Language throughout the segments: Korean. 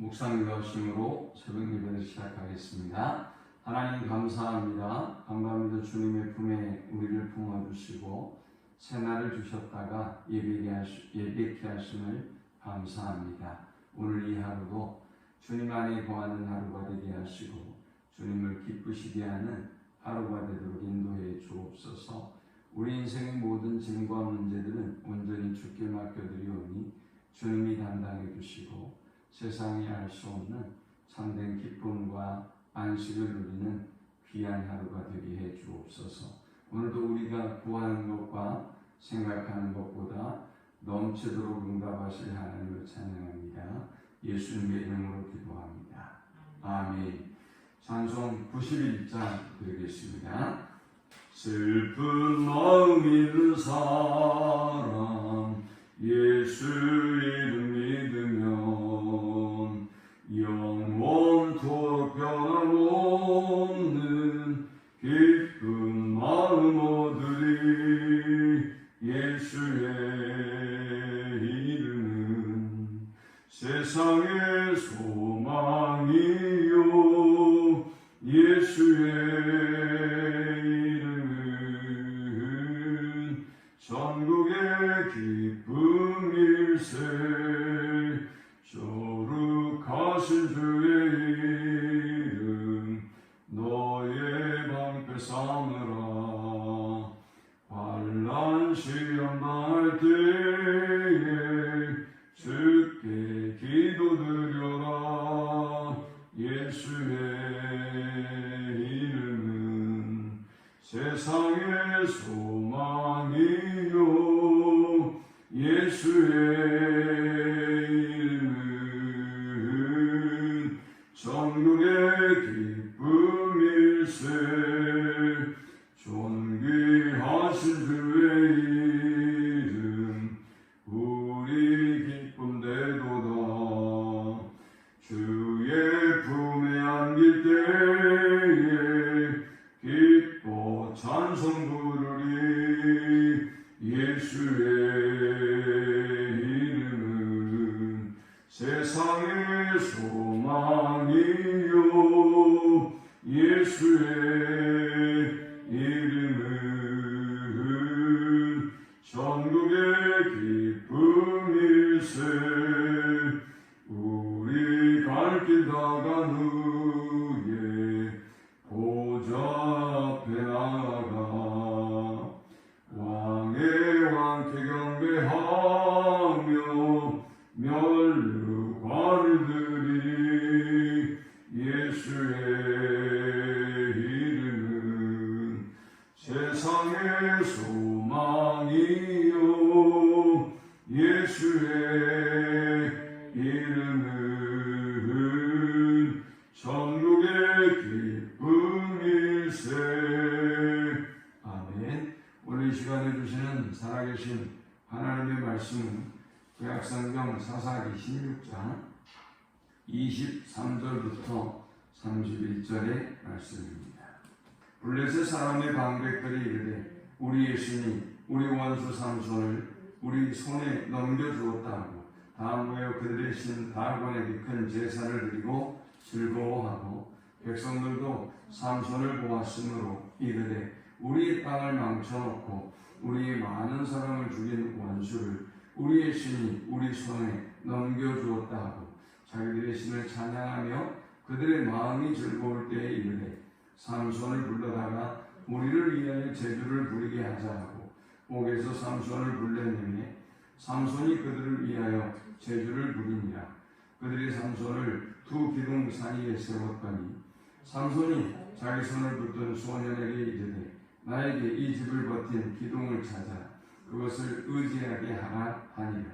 묵상 교심으로 새벽 예배를 시작하겠습니다. 하나님 감사합니다. 감사합니다. 주님의 품에 우리를 품어주시고 새날을 주셨다가 예배케 하심을 감사합니다. 오늘 이 하루도 주님 안에 거하는 하루가 되게 하시고 주님을 기쁘시게 하는 하루가 되도록 인도해 주옵소서. 우리 인생의 모든 짐과 문제들은 온전히 주께 맡겨드리오니 주님이 담당해 주시고 세상이 알 수 없는 참된 기쁨과 안식을 누리는 귀한 하루가 되게 해 주옵소서. 오늘도 우리가 구하는 것과 생각하는 것보다 넘치도록 응답하실 하나님을 찬양합니다. 예수님의 이름으로 기도합니다. 아멘. 찬송 91장 드리겠습니다. 슬픈 마음 있는 사람 예수 이름 믿으면 영원토록 변함없는 기쁜 마음 얻으리. 예수의 이름은 세상의 소망이요 예수의 이름은 전국의 기쁨일세. 거룩하신 주의 이름 너의 방패 삼으라. 환난 시험 당할 때에 주께 기도드려라. 예수의 이름은 세상의 소망이요 예수의 이름은 전국의 기쁨일세. 존귀하신 주의 이름 우리 기쁨 되도다. 주의 품에 안길 때에 기뻐 찬송 부르리. 예수의 이름은 세상의 소망이요 예수의 이름은 전국의 기쁨일세. 우리 갈 길 다간 후에 보좌 앞에 나아가 왕의 왕께 경배하며 면류관을 드리. 예수의 이름은 세상의 소망이요 예수의 이름은 전국의 기쁨일세. 아멘. 오늘 이 시간에 주시는 살아계신 하나님의 말씀은 구약성경 사사기 16장 23절부터 31절의 말씀입니다. 블레셋 사람의 방백들이 이르되 우리 예수님 우리 원수 삼손을 우리 손에 넘겨주었다 하고 다 모여 그들의 신 다곤에게 큰 제사를 드리고 즐거워하고 백성들도 삼손을 보았으므로 이르되 우리의 땅을 망쳐놓고 우리의 많은 사람을 죽인 원수를 우리의 신이 우리 손에 넘겨주었다 하고 자기들의 신을 찬양하며 그들의 마음이 즐거울 때에 이르되 삼손을 불러다가 우리를 위하여 제주를 부리게 하자 하고 옥에서 삼손을 불렀느니 삼손이 그들을 위하여 제주를 부리니라. 그들이 삼손을 두 기둥 사이에 세웠더니 삼손이 자기 손을 붙든 소년에게 이르되 나에게 이 집을 버틴 기둥을 찾아 그것을 의지하게 하라 하니라.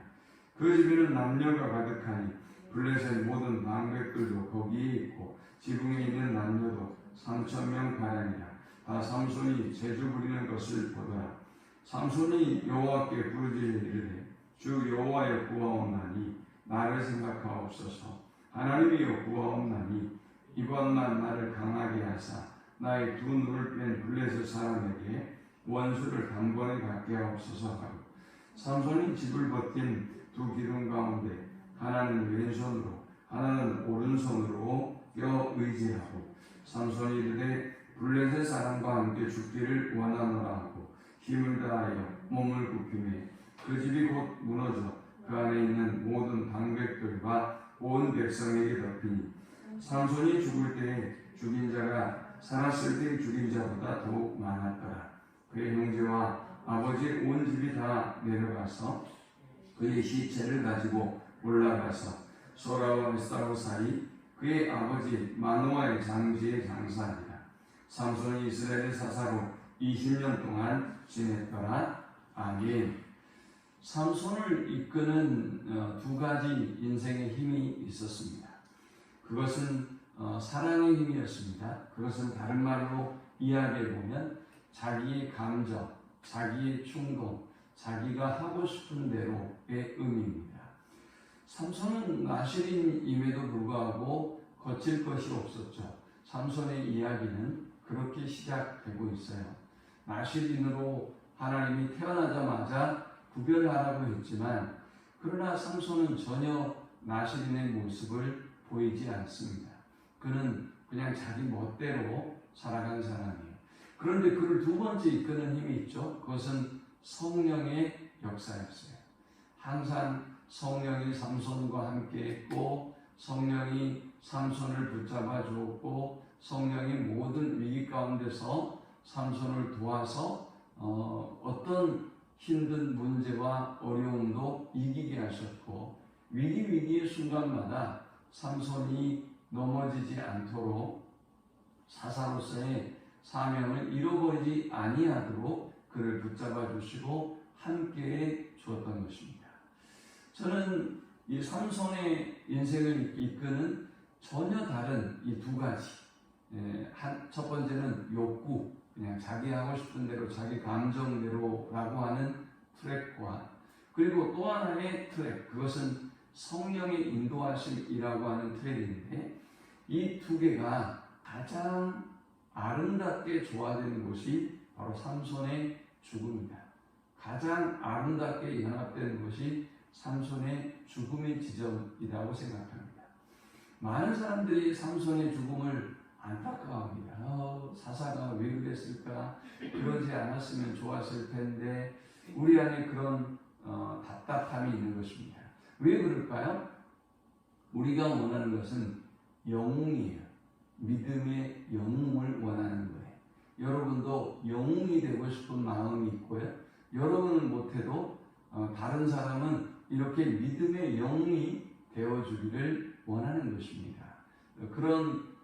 그 집에는 남녀가 가득하니 블레셋 모든 방백들도 거기에 있고 지붕에 있는 남녀도 3,000명 가량이라. 다 삼손이 제주 부리는 것을 보더라. 삼손이 여호와께 부르짖어 이르되 주 여호와여 구하옵나니 나를 생각하옵소서. 하나님이여 구하옵나니 이번만 나를 강하게 하사 나의 두 눈을 뺀 블레셋 사람에게 원수를 단번에 갖게 하옵소서 하고 삼손이 집을 버틴 두 기둥 가운데 하나는 왼손으로 하나는 오른손으로 껴 의지하고 삼손이 이르되 블레셋 사람과 함께 죽기를 원하노라 하고 힘을 다하여 몸을 굽히매 그 집이 곧 무너져 그 안에 있는 모든 방백들과 온 백성에게 덮이니 삼손이 죽을 때에 죽인 자가 살았을 때 죽인 자보다 더욱 많았더라. 그의 형제와 아버지의 온 집이 다 내려가서 그의 시체를 가지고 올라가서 소라와 에스타로 사이 그의 아버지 마노아의 장지에 장사하니라. 삼손이 이스라엘의 사사로 20년 동안 지냈더라. 아멘. 삼손을 이끄는 두 가지 인생의 힘이 있었습니다. 그것은 사랑의 힘이었습니다. 그것은 다른 말로 이야기해 보면 자기의 감정, 자기의 충동, 자기가 하고 싶은 대로의 의미입니다. 삼손은 나실인임에도 불구하고 거칠 것이 없었죠. 삼손의 이야기는 그렇게 시작되고 있어요. 나실인으로 하나님이 태어나자마자 구별하라고 했지만 그러나 삼손은 전혀 나실인의 모습을 보이지 않습니다. 그는 그냥 자기 멋대로 살아간 사람이에요. 그런데 그를 두 번째 이끄는 힘이 있죠. 그것은 성령의 역사였어요. 항상 성령이 삼손과 함께 했고 성령이 삼손을 붙잡아 주었고 성령이 모든 위기 가운데서 삼손을 도와서 어떤 힘든 문제와 어려움도 이기게 하셨고 위기의 순간마다 삼손이 넘어지지 않도록 사사로서의 사명을 잃어버리지 아니하도록 그를 붙잡아 주시고 함께해 주었던 것입니다. 저는 이 삼손의 인생을 이끄는 전혀 다른 이 두 가지, 첫 번째는 욕구, 그냥 자기 하고 싶은 대로 자기 감정대로라고 하는 트랙과 그리고 또 하나의 트랙, 그것은 성령의 인도하심이라고 하는 트랙인데 이 두 개가 가장 아름답게 조화되는 것이 바로 삼손의 죽음이다. 가장 아름답게 연합되는 것이 삼손의 죽음의 지점이라고 생각합니다. 많은 사람들이 삼손의 죽음을 안타까워합니다. 사사가 왜 그랬을까? 그러지 않았으면 좋았을 텐데 우리 안에 그런 답답함이 있는 것입니다. 왜 그럴까요? 우리가 원하는 것은 영웅이에요. 믿음의 영웅을 원하는 거예요. 여러분도 영웅이 되고 싶은 마음이 있고요. 여러분은 못해도 다른 사람은 이렇게 믿음의 영웅이 되어주기를 원하는 것입니다. 그런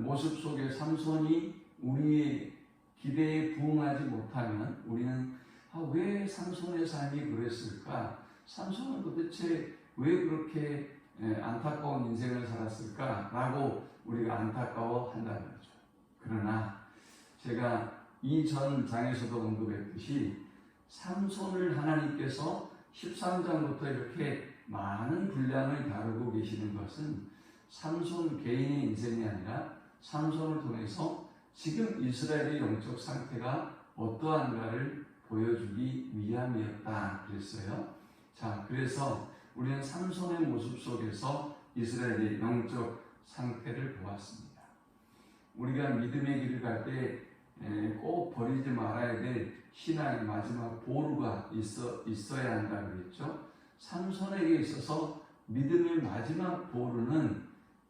모습 속에 삼손이 우리의 기대에 부응하지 못하면 우리는 왜 삼손의 삶이 그랬을까? 삼손은 도대체 왜 그렇게 안타까운 인생을 살았을까? 라고 우리가 안타까워 한다는 거죠. 그러나 제가 이전 장에서도 언급했듯이 삼손을 하나님께서 13장부터 이렇게 많은 분량을 다루고 계시는 것은 삼손 개인의 인생이 아니라 삼손을 통해서 지금 이스라엘의 영적 상태가 어떠한가를 보여주기 위함이었다 그랬어요. 자, 그래서 우리는 삼손의 모습 속에서 이스라엘의 영적 상태를 보았습니다. 우리가 믿음의 길을 갈 때 꼭 버리지 말아야 될 신앙의 마지막 보루가 있어야 한다 그랬죠. 삼손에게 있어서 믿음의 마지막 보루는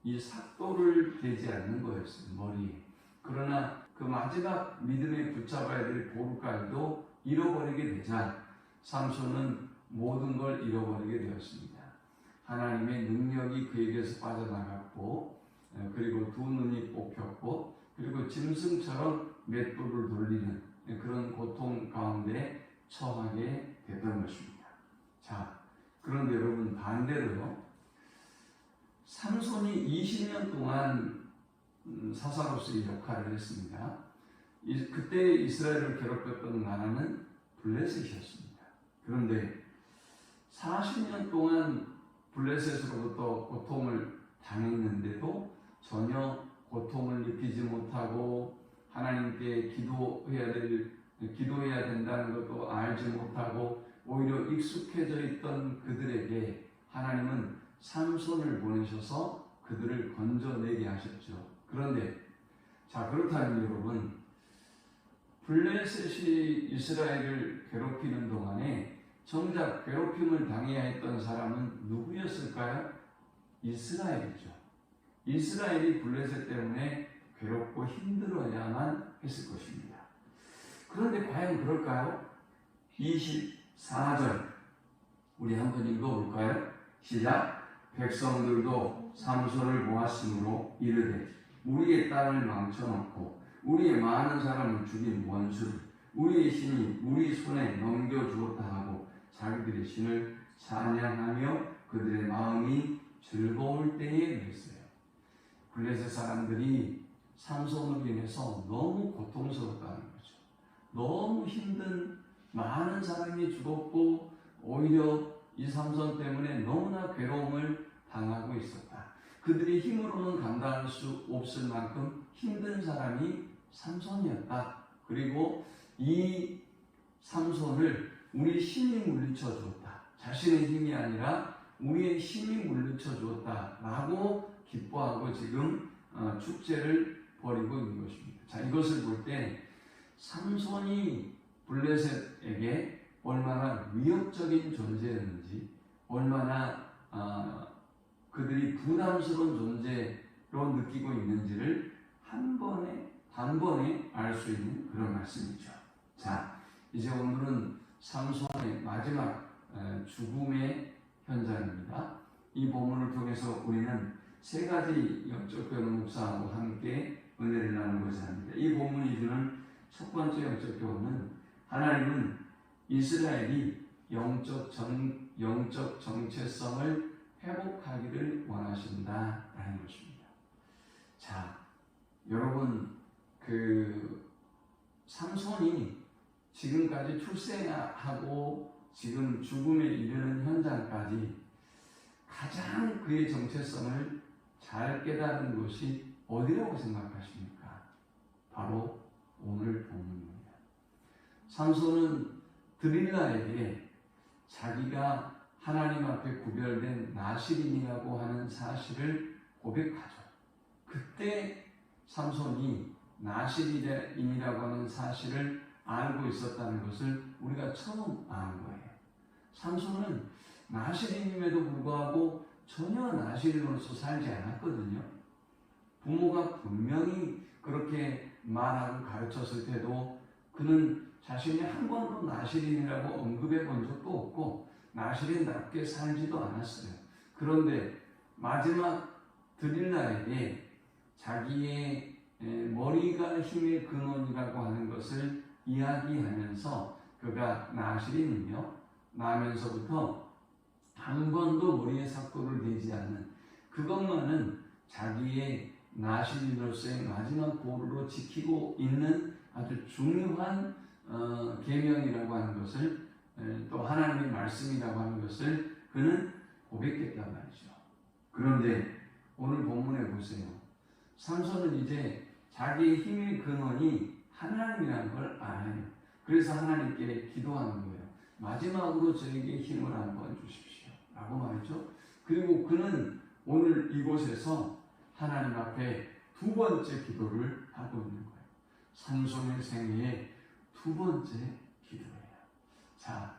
이 삭도를 대지 않는 거였어요. 머리에. 그러나 그 마지막 믿음에 붙잡아야 될 보루까지도 잃어버리게 되자 삼손은 모든 걸 잃어버리게 되었습니다. 하나님의 능력이 그에게서 빠져나갔고 그리고 두 눈이 뽑혔고 그리고 짐승처럼 맷돌을 돌리는 그런 고통 가운데 처하게 되던 것입니다. 자, 그런데 여러분 반대로요. 삼손이 20년 동안 사사로서의 역할을 했습니다. 그때 이스라엘을 괴롭혔던 나라는 블레셋이었습니다. 그런데 40년 동안 블레셋으로부터 고통을 당했는데도 전혀 고통을 느끼지 못하고 하나님께 기도해야 된다는 것도 알지 못하고 오히려 익숙해져 있던 그들에게 하나님은 삼손을 보내셔서 그들을 건져내게 하셨죠. 그런데 자, 그렇다면 여러분, 블레셋이 이스라엘을 괴롭히는 동안에 정작 괴롭힘을 당해야 했던 사람은 누구였을까요? 이스라엘이죠. 이스라엘이 블레셋 때문에 괴롭고 힘들어야만 했을 것입니다. 그런데 과연 그럴까요? 24절 우리 한번 읽어볼까요? 시작. 백성들도 삼손을 보았으므로 이르되 우리의 땅을 망쳐놓고 우리의 많은 사람을 죽인 원수를 우리의 신이 우리 손에 넘겨주었다 하고 자기들의 신을 찬양하며 그들의 마음이 즐거울 때에 그랬어요. 블레셋 사람들이 삼손으로 인해서 너무 고통스럽다는 거죠. 너무 힘든 많은 사람이 죽었고 오히려 이 삼손 때문에 너무나 괴로움을 당하고 있었다. 그들의 힘으로는 감당할 수 없을 만큼 힘든 사람이 삼손이었다. 그리고 이 삼손을 우리 신이 물리쳐 주었다. 자신의 힘이 아니라 우리의 신이 물리쳐 주었다. 라고 기뻐하고 지금 축제를 벌이고 있는 것입니다. 자, 이것을 볼 때 삼손이 블레셋에게 얼마나 위협적인 존재였는지, 얼마나 그들이 부담스러운 존재로 느끼고 있는지를 단번에 알 수 있는 그런 말씀이죠. 자, 이제 오늘은 삼손의 마지막 죽음의 현장입니다. 이 본문을 통해서 우리는 세 가지 영적 교훈 묵상하고 함께 은혜를 나누고자 합니다. 이 본문이 주는 첫 번째 영적 교훈은 하나님은 이스라엘이 영적 정체성을 회복하기를 원하신다라는 것입니다. 자, 여러분, 삼손이 지금까지 출생하고 지금 죽음에 이르는 현장까지 가장 그의 정체성을 잘 깨달은 것이 어디라고 생각하십니까? 바로 오늘 본문입니다. 삼손은 드릴라에게 자기가 하나님 앞에 구별된 나실인이라고 하는 사실을 고백하죠. 그때 삼손이 나실인이라고 하는 사실을 알고 있었다는 것을 우리가 처음 아는 거예요. 삼손은 나실인임에도 불구하고 전혀 나실인으로서 살지 않았거든요. 부모가 분명히 그렇게 말하고 가르쳤을 때도 그는 자신이 한 번도 나실인이라고 언급해 본 적도 없고 나실인답게 살지도 않았어요. 그런데 마지막 드릴라에게 자기의 머리가 힘의 근원이라고 하는 것을 이야기하면서 그가 나실인이며 나면서부터 한 번도 머리에 삭도를 대지 않는 그것만은 자기의 나실인으로서의 마지막 보루로 지키고 있는 아주 중요한 계명이라고 하는 것을 또 하나님의 말씀이라고 하는 것을 그는 고백했단 말이죠. 그런데 오늘 본문에 보세요. 삼손은 이제 자기의 힘의 근원이 하나님이라는 걸 알아요. 그래서 하나님께 기도하는 거예요. 마지막으로 저에게 힘을 한번 주십시오. 라고 말이죠. 그리고 그는 오늘 이곳에서 하나님 앞에 두 번째 기도를 하고 있는 거예요. 삼손의 생애의 두 번째 기도예요. 자,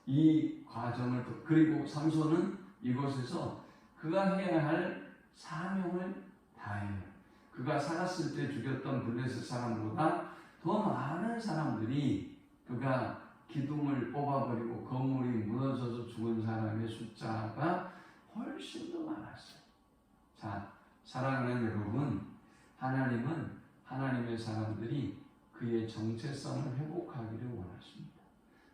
이 과정을 그리고 삼손은 이곳에서 그가 해야 할 사명을 다해요. 그가 살았을 때 죽였던 블레셋 사람보다 더 많은 사람들이 그가 기둥을 뽑아버리고 건물이 무너져서 죽은 사람의 숫자가 훨씬 더 많았어요. 자, 사랑하는 여러분, 하나님은 하나님의 사람들이 그의 정체성을 회복하기를 원하십니다.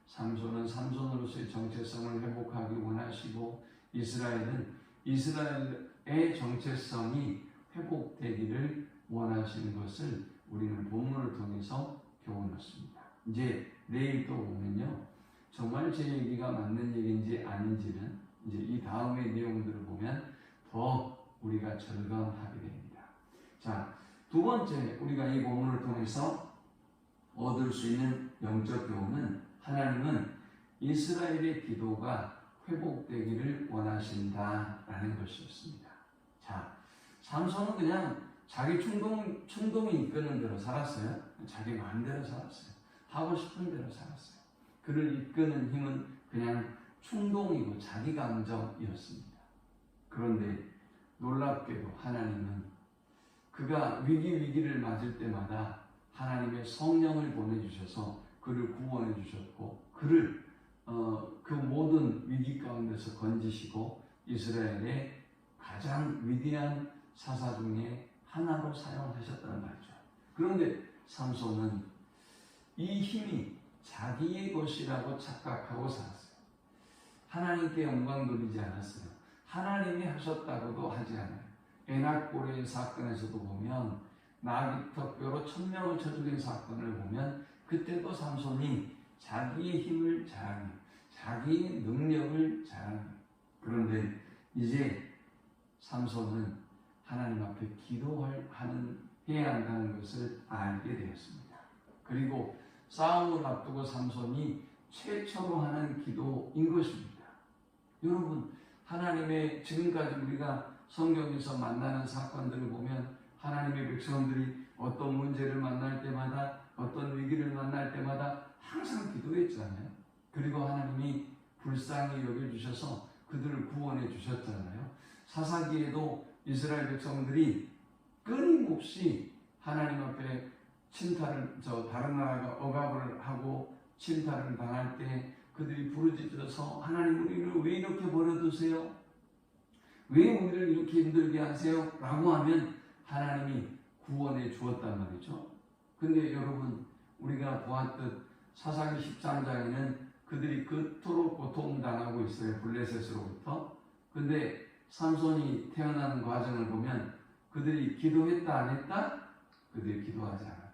삼손은 삼손으로서의 정체성을 회복하기 원하시고 이스라엘은 이스라엘의 정체성이 회복되기를 원하시는 것을 우리는 본문을 통해서 교훈 얻습니다. 이제 내일 또 보면요, 정말 제 얘기가 맞는 얘기인지 아닌지는 이제 이 다음의 내용들을 보면 더 우리가 절감하게 됩니다. 자, 두 번째 우리가 이 본문을 통해서 얻을 수 있는 영적 교훈은 하나님은 이스라엘의 기도가 회복되기를 원하신다라는 것이었습니다. 자, 삼손은 그냥 자기 충동이 이끄는 대로 살았어요. 자기 마음대로 살았어요. 하고 싶은 대로 살았어요. 그를 이끄는 힘은 그냥 충동이고 자기 감정이었습니다. 그런데 놀랍게도 하나님은 그가 위기를 맞을 때마다 하나님의 성령을 보내주셔서 그를 구원해 주셨고 그를 그 모든 위기 가운데서 건지시고 이스라엘의 가장 위대한 사사 중에 하나로 사용하셨다는 말이죠. 그런데 삼손은 이 힘이 자기의 것이라고 착각하고 살았어요. 하나님께 영광 돌리지 않았어요. 하나님이 하셨다고도 하지 않아요. 에낙고레 사건에서도 보면 나귀턱뼈로 1000명을 쳐 죽인 사건을 보면 그때도 삼손이 자기의 힘을 자랑해요. 자기의 능력을 자랑해요. 그런데 이제 삼손은 하나님 앞에 해야 한다는 것을 알게 되었습니다. 그리고 싸움을 앞두고 삼손이 최초로 하는 기도인 것입니다. 여러분, 하나님의 지금까지 우리가 성경에서 만나는 사건들을 보면 하나님의 백성들이 어떤 문제를 만날 때마다 어떤 위기를 만날 때마다 항상 기도했잖아요. 그리고 하나님이 불쌍히 여겨주셔서 그들을 구원해 주셨잖아요. 사사기에도 이스라엘 백성들이 끊임없이 하나님 앞에 다른 나라가 억압을 하고 침탈을 당할 때 그들이 부르짖어서 하나님 우리를 왜 이렇게 버려두세요? 왜 우리를 이렇게 힘들게 하세요? 라고 하면 하나님이 구원해 주었단 말이죠. 근데 여러분, 우리가 보았듯 사사기 13장에는 그들이 그토록 고통당하고 있어요. 블레셋으로부터. 근데 삼손이 태어나는 과정을 보면 그들이 기도했다 안 했다? 그들이 기도하지 않았다.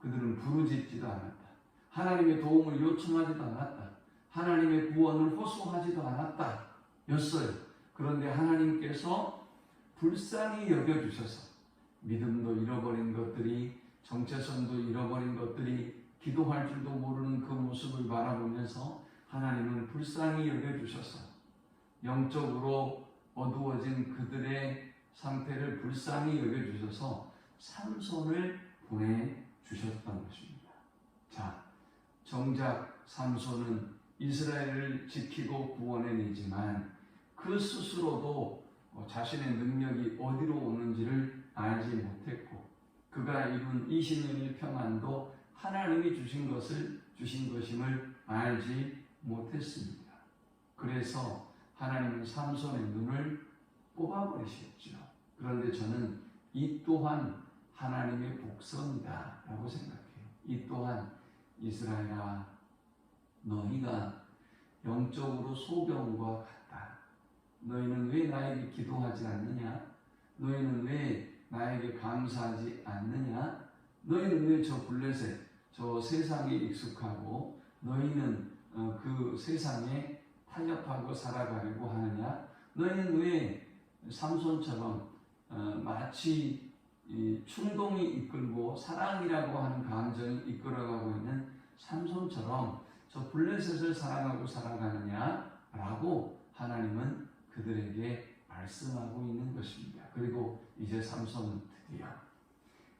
그들은 부르짖지도 않았다. 하나님의 도움을 요청하지도 않았다. 하나님의 구원을 호소하지도 않았다. 였어요. 그런데 하나님께서 불쌍히 여겨주셔서 믿음도 잃어버린 것들이, 정체성도 잃어버린 것들이 기도할 줄도 모르는 그 모습을 바라보면서 하나님은 불쌍히 여겨주셔서 영적으로 어두워진 그들의 상태를 불쌍히 여겨주셔서 삼손을 보내주셨던 것입니다. 자, 정작 삼손은 이스라엘을 지키고 구원해내지만 그 스스로도 자신의 능력이 어디로 오는지를 알지 못했고 그가 이룬 20년의 평안도 하나님이 주신 것임을 알지 못했습니다. 그래서 하나님은 삼손의 눈을 뽑아버리셨죠. 그런데 저는 이 또한 하나님의 복선이다 라고 생각해요. 이 또한 이스라엘아, 너희가 영적으로 소경과 같다. 너희는 왜 나에게 기도하지 않느냐? 너희는 왜 나에게 감사하지 않느냐? 너희는 왜 저 블레셋, 저 세상에 익숙하고 너희는 그 세상에 타협하고 살아가려고 하느냐? 너희는 왜 삼손처럼 마치 이 충동이 이끌고 사랑이라고 하는 감정이 이끌어가고 있는 삼손처럼 저 블레셋을 사랑하고 살아가느냐? 라고 하나님은 그들에게 말씀하고 있는 것입니다. 그리고 이제 삼손은 드디어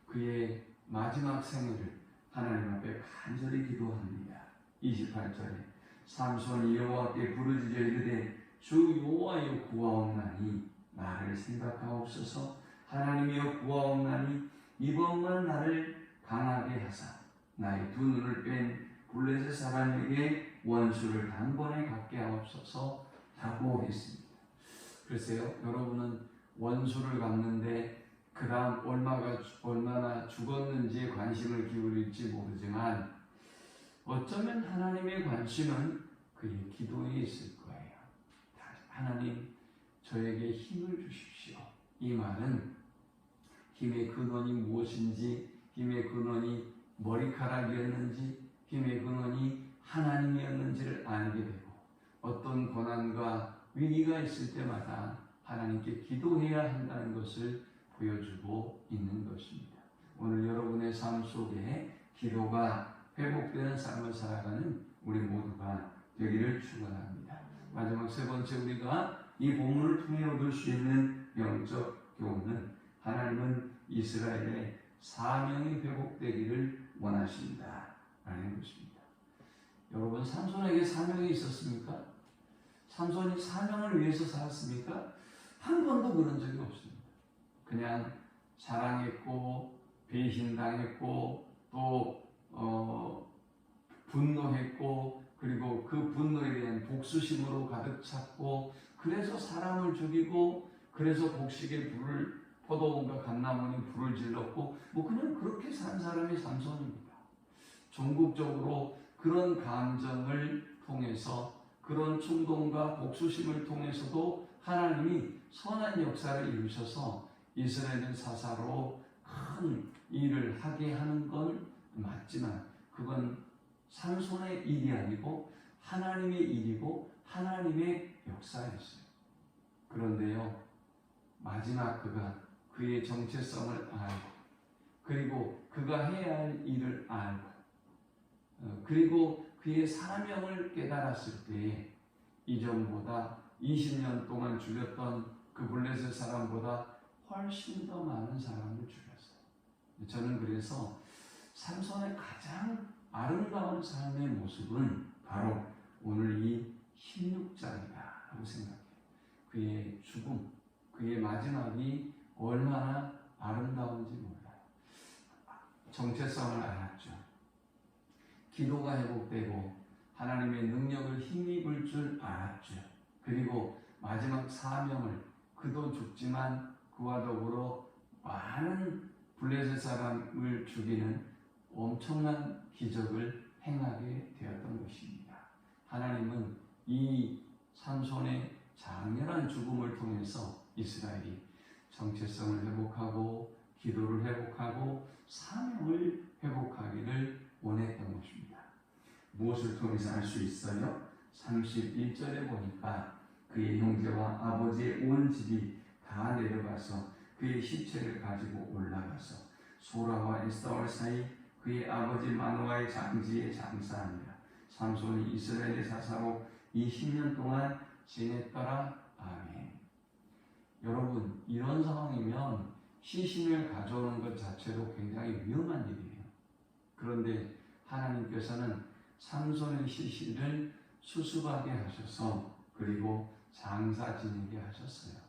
그의 마지막 생애를 하나님 앞에 간절히 기도합니다. 28절에 삼손이 여호와께 부르짖어 이르되 주 여호와여 구하옵나니 나를 생각하옵소서. 하나님이여 구하옵나니 이번만 나를 강하게 하사 나의 두 눈을 뺀 블레셋 사람에게 원수를 단번에 갖게 하옵소서 하고 했습니다. 글쎄요, 여러분은 원수를 갚는데 그다음 얼마나 죽었는지에 관심을 기울일지 모르지만 어쩌면 하나님의 관심은 그의 기도에 있을 거예요. 하나님, 저에게 힘을 주십시오. 이 말은 힘의 근원이 무엇인지, 힘의 근원이 머리카락이었는지, 힘의 근원이 하나님이었는지를 알게 되고 어떤 고난과 위기가 있을 때마다 하나님께 기도해야 한다는 것을 보여주고 있는 것입니다. 오늘 여러분의 삶 속에 기도가 회복되는 삶을 살아가는 우리 모두가 되기를 축원합니다. 마지막 세 번째 우리가 이 본문을 통해 얻을 수 있는 영적 교훈은 하나님은 이스라엘의 사명이 회복되기를 원하십니다 라는 것입니다. 여러분, 삼손에게 사명이 있었습니까? 삼손이 사명을 위해서 살았습니까? 한 번도 그런 적이 없습니다. 그냥 사랑했고 배신당했고 또 분노했고 그리고 그 분노에 대한 복수심으로 가득 찼고 그래서 사람을 죽이고 그래서 곡식에 불을 포도원과 감나무에 불을 질렀고 그냥 그렇게 산 사람이 삼손입니다. 종국적으로 그런 감정을 통해서 그런 충동과 복수심을 통해서도 하나님이 선한 역사를 이루셔서 이스라엘을 사사로 큰 일을 하게 하는 건 맞지만 그건 삼손의 일이 아니고 하나님의 일이고 하나님의 역사였어요. 그런데요, 마지막 그가 그의 정체성을 알고 그리고 그가 해야 할 일을 알고 그리고 그의 사명을 깨달았을 때에 이전보다 20년 동안 죽였던 그 블레셋 사람보다 훨씬 더 많은 사람을 죽였어요. 저는 그래서 삼손의 가장 아름다운 삶의 모습은 바로 오늘 이 16장이라고 생각해요. 그의 죽음, 그의 마지막이 얼마나 아름다운지 몰라요. 정체성을 알았죠. 기도가 회복되고 하나님의 능력을 힘입을 줄 알았죠. 그리고 마지막 사명을 그도 죽지만 그와 더불어 많은 블레셋 사람을 죽이는 엄청난 기적을 행하게 되었던 것입니다. 하나님은 이 삼손의 장렬한 죽음을 통해서 이스라엘이 정체성을 회복하고 기도를 회복하고 사명을 회복하기를 원했던 것입니다. 무엇을 통해서 알 수 있어요? 31절에 보니까 그의 형제와 아버지의 온 집이 다 내려가서 그의 시체를 가지고 올라가서 소라와 에스타올 사이 그의 아버지 마노아의 장지에 장사하니라. 삼손이 이스라엘의 사사로 20년 동안 지냈더라. 아멘. 여러분, 이런 상황이면 시신을 가져오는 것 자체도 굉장히 위험한 일이에요. 그런데 하나님께서는 삼손의 시신을 수습하게 하셔서 그리고 장사 지내게 하셨어요.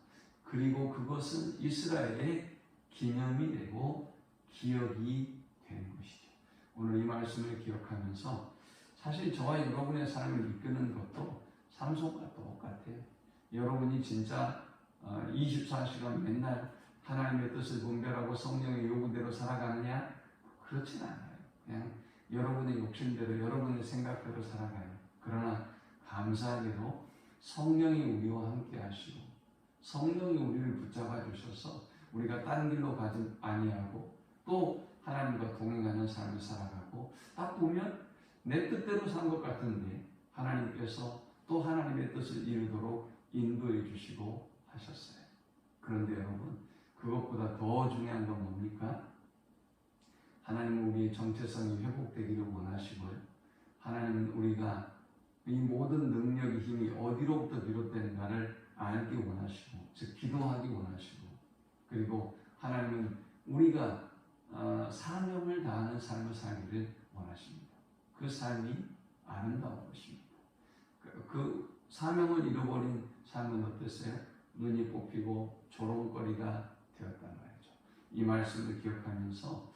그리고 그것은 이스라엘의 기념이 되고 기억이 되는 것이죠. 오늘 이 말씀을 기억하면서 사실 저와 여러분의 삶을 이끄는 것도 삼손과 똑같아요. 여러분이 진짜 24시간 맨날 하나님의 뜻을 분별하고 성령의 요구대로 살아가느냐? 그렇진 않아요. 그냥 여러분의 욕심대로 여러분의 생각대로 살아가요. 그러나 감사하게도 성령이 우리와 함께 하시고 성령이 우리를 붙잡아 주셔서 우리가 딴 길로 가지 아니하고 또 하나님과 동행하는 삶을 살아가고 딱 보면 내 뜻대로 산 것 같은데 하나님께서 또 하나님의 뜻을 이루도록 인도해 주시고 하셨어요. 그런데 여러분, 그것보다 더 중요한 건 뭡니까? 하나님은 우리의 정체성이 회복되기를 원하시고요. 하나님은 우리가 이 모든 능력의 힘이 어디로부터 비롯되는가를 알기 원하시고, 즉 기도하기 원하시고, 그리고 하나님은 우리가 사명을 다하는 삶을 살기를 원하십니다. 그 삶이 아름다운 것입니다. 그 사명을 잃어버린 삶은 어땠어요? 눈이 뽑히고 조롱거리가 되었단 말이죠. 이 말씀을 기억하면서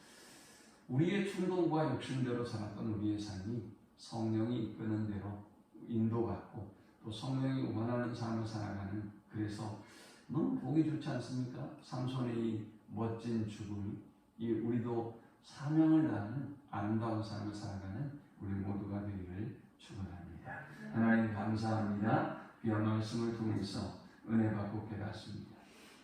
우리의 충동과 욕심대로 살았던 우리의 삶이 성령이 이끄는 대로 인도받고 또 성령이 원하는 삶을 살아가는, 그래서 너무 보기 좋지 않습니까? 삼손의 이 멋진 죽음이 우리도 사명을 다하는 아름다운 삶을 살아가는 우리 모두가 되기를 축원합니다. 하나님 감사합니다. 귀한 말씀을 통해서 은혜 받고 깨닫습니다.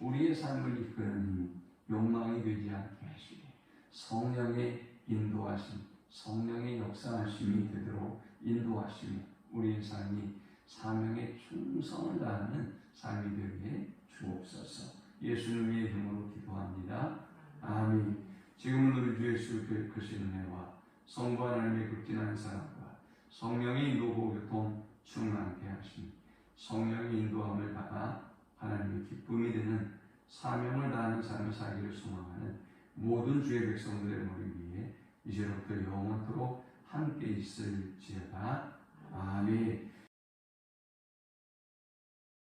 우리의 삶을 이끄는 욕망이 되지 않게 하시고 성령의 인도하심, 성령의 역사하심이 되도록 인도하시며 우리의 삶이 사명에 충성을 다하는 삶이 되게 주옵소서. 예수님의 이름으로 기도합니다. 아멘. 지금은 우리 주 예수 그리스도의 은혜와 성부 하나님의 극진한 사랑과 성령의 인도고 교통 충만케 하시니 성령의 인도함을 받아 하나님의 기쁨이 되는 사명을 다하는 삶을 살기를 소망하는 모든 주의 백성들의 머리 위에 이제부터 영원토록 함께 있을지어다. 아멘.